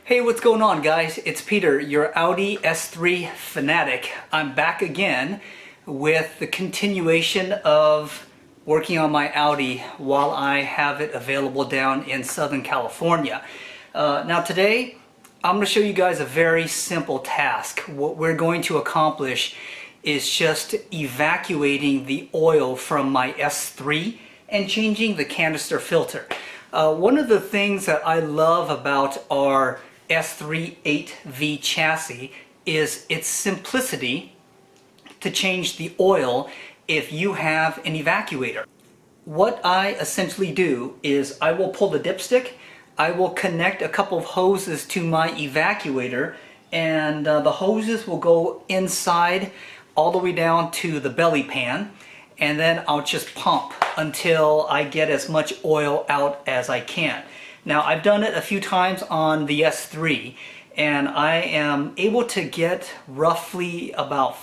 Hey, what's going on, guys? It's Peter, your Audi S3 Fanatic. I'm back again with the continuation of working on my Audi while I have it available down in Southern California. Now today, I'm going to show you guys a very simple task. What we're going to accomplish is just evacuating the oil from my S3 and changing the canister filter. One of the things that I love about our S3 8V chassis is its simplicity to change the oil if you have an evacuator. What I essentially do is I will pull the dipstick, I will connect a couple of hoses to my evacuator, and the hoses will go inside all the way down to the belly pan, and then I'll just pump until I get as much oil out as I can. Now, I've done it a few times on the S3, and I am able to get roughly about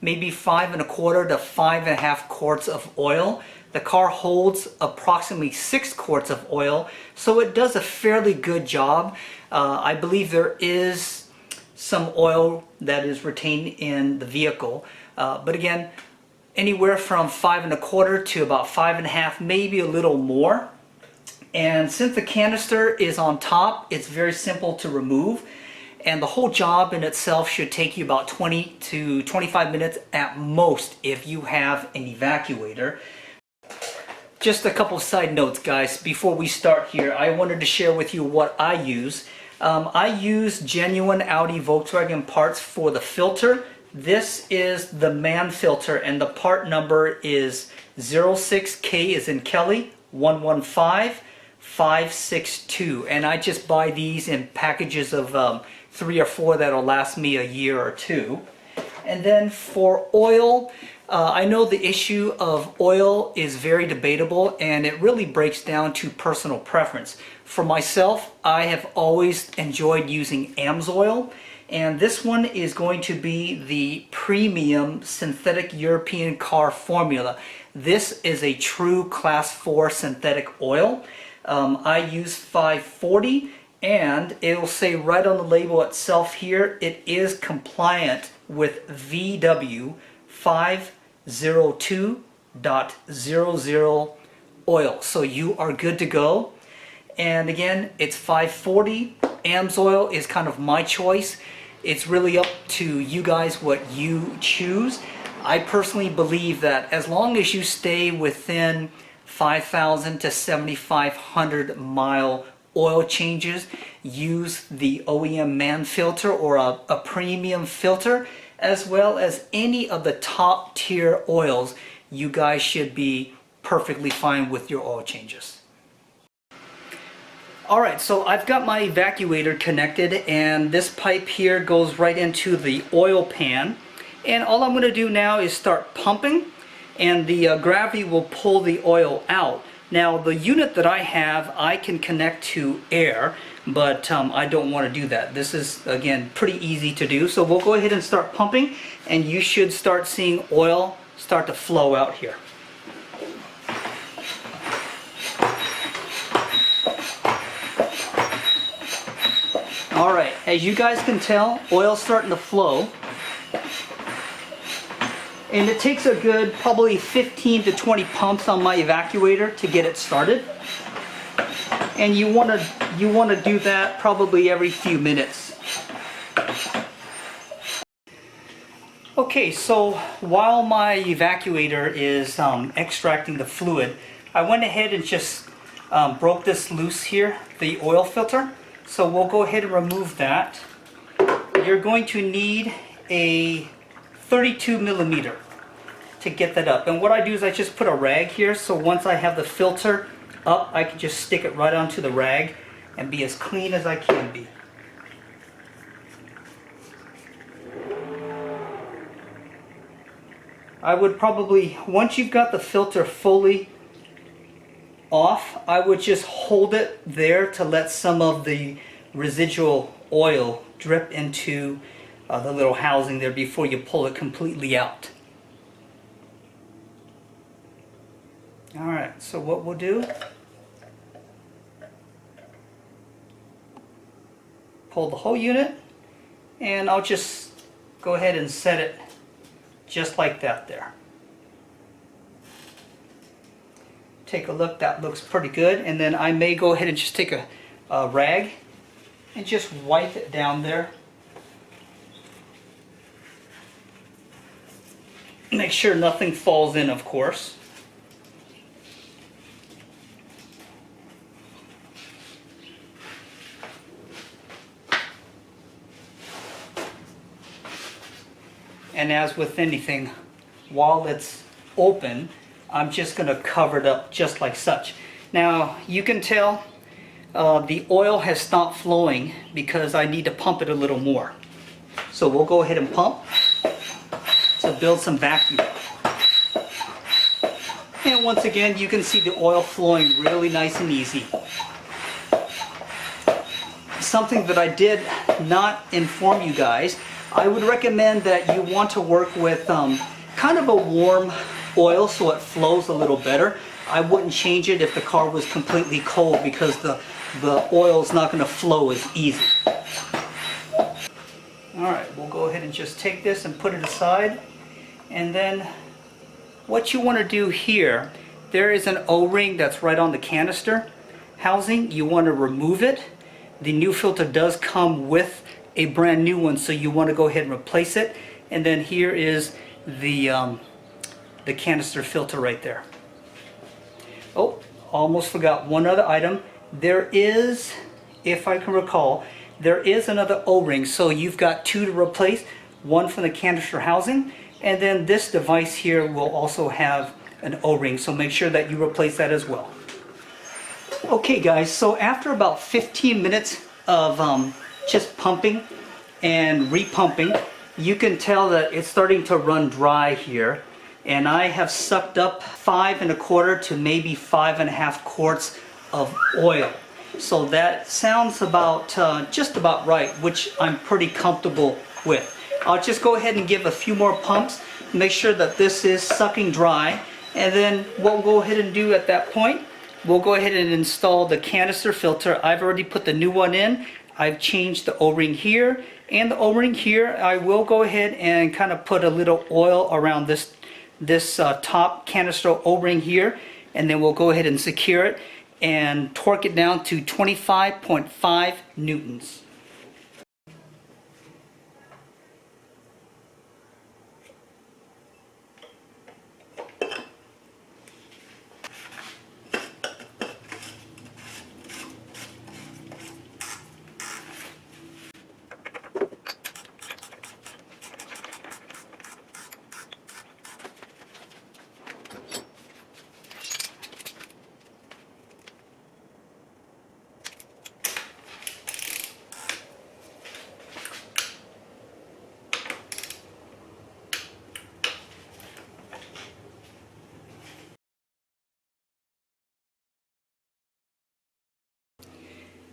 maybe 5¼ to 5½ quarts of oil. The car holds approximately 6 quarts of oil, so it does a fairly good job. I believe there is some oil that is retained in the vehicle, but again, anywhere from 5¼ to about 5½, maybe a little more. And since the canister is on top, it's very simple to remove, and the whole job in itself should take you about 20 to 25 minutes at most if you have an evacuator. Just a couple of side notes, guys, before we start here. I wanted to share with you what I use. I use genuine Audi Volkswagen parts for the filter. This is the Mann filter, and the part number is 06K as in Kelly 115562, and I just buy these in packages of 3 or 4 that'll last me a year or two. And then for oil, I know the issue of oil is very debatable, and it really breaks down to personal preference. For myself, I have always enjoyed using Amsoil, and this one is going to be the premium synthetic European car formula. This is a true class 4 synthetic oil. I use 540, and it'll say right on the label itself here, it is compliant with VW 502.00 oil. So you are good to go. And again, it's 540. Amsoil is kind of my choice. It's really up to you guys what you choose. I personally believe that as long as you stay within 5,000 to 7,500 mile oil changes, use the OEM Mann filter or a premium filter, as well as any of the top tier oils, you guys should be perfectly fine with your oil changes. Alright, so I've got my evacuator connected, and this pipe here goes right into the oil pan. And all I'm going to do now is start pumping, and the gravity will pull the oil out. Now, the unit that I have, I can connect to air, but I don't want to do that. This is, again, pretty easy to do. So we'll go ahead and start pumping, and you should start seeing oil start to flow out here. Alright, as you guys can tell, oil's starting to flow. And it takes a good probably 15 to 20 pumps on my evacuator to get it started. And you want to do that probably every few minutes. Okay, so while my evacuator is extracting the fluid, I went ahead and just broke this loose here, the oil filter. So we'll go ahead and remove that. You're going to need a 32 millimeter to get that up. And what I do is I just put a rag here, so once I have the filter up, I can just stick it right onto the rag and be as clean as I can be. I would probably, once you've got the filter fully off, I would just hold it there to let some of the residual oil drip into the little housing there before you pull it completely out. Alright, so what we'll do hold the whole unit, and I'll just go ahead and set it just like that there. Take a look, that looks pretty good. And then I may go ahead and just take a rag and just wipe it down there. Make sure nothing falls in, of course. And as with anything, while it's open, I'm just going to cover it up just like such. Now you can tell the oil has stopped flowing because I need to pump it a little more. So we'll go ahead and pump to build some vacuum. And once again, you can see the oil flowing really nice and easy. Something that I did not inform you guys, I would recommend that you want to work with kind of a warm oil so it flows a little better. I wouldn't change it if the car was completely cold because the oil is not going to flow as easy. Alright, we'll go ahead and just take this and put it aside. And then what you want to do here, there is an O-ring that's right on the canister housing. You want to remove it. The new filter does come with a brand new one, so you want to go ahead and replace it. And then here is the canister filter right there. Oh, almost forgot one other item. There is, if I can recall, there is another O-ring, so you've got two to replace, one from the canister housing, and then this device here will also have an O-ring, so make sure that you replace that as well. Okay guys, so after about 15 minutes of just pumping and repumping, you can tell that it's starting to run dry here, and I have sucked up 5 1/4 to maybe 5 1/2 quarts of oil. So that sounds about just about right, which I'm pretty comfortable with. I'll just go ahead and give a few more pumps, make sure that this is sucking dry, and then what we'll go ahead and do at that point, we'll go ahead and install the canister filter. I've already put the new one in. I've changed the O-ring here and the O-ring here. I will go ahead and kind of put a little oil around this top canister O-ring here, and then we'll go ahead and secure it and torque it down to 25.5 newtons.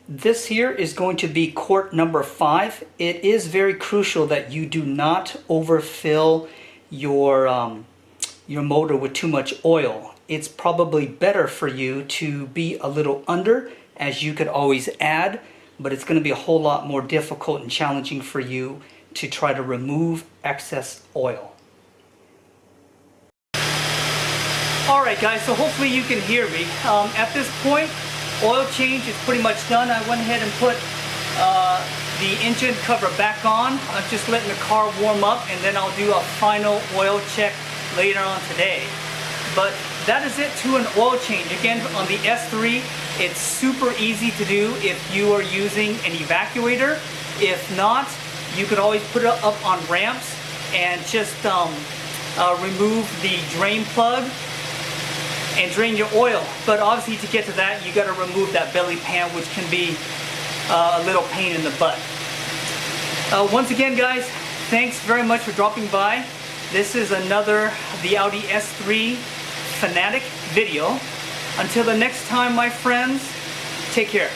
This here is going to be quart number 5. It is very crucial that you do not overfill your motor with too much oil. It's probably better for you to be a little under, as you could always add, but it's going to be a whole lot more difficult and challenging for you to try to remove excess oil. Alright guys, so hopefully you can hear me. At this point, oil change is pretty much done. I went ahead and put the engine cover back on. I'm just letting the car warm up, and then I'll do a final oil check later on today. But that is it to an oil change. Again, on the S3, it's super easy to do if you are using an evacuator. If not, you could always put it up on ramps and just remove the drain plug and drain your oil. But obviously to get to that, you got to remove that belly pan, which can be a little pain in the butt. Once again guys, thanks very much for dropping by. This is another the Audi S3 Fanatic video. Until the next time, my friends, take care.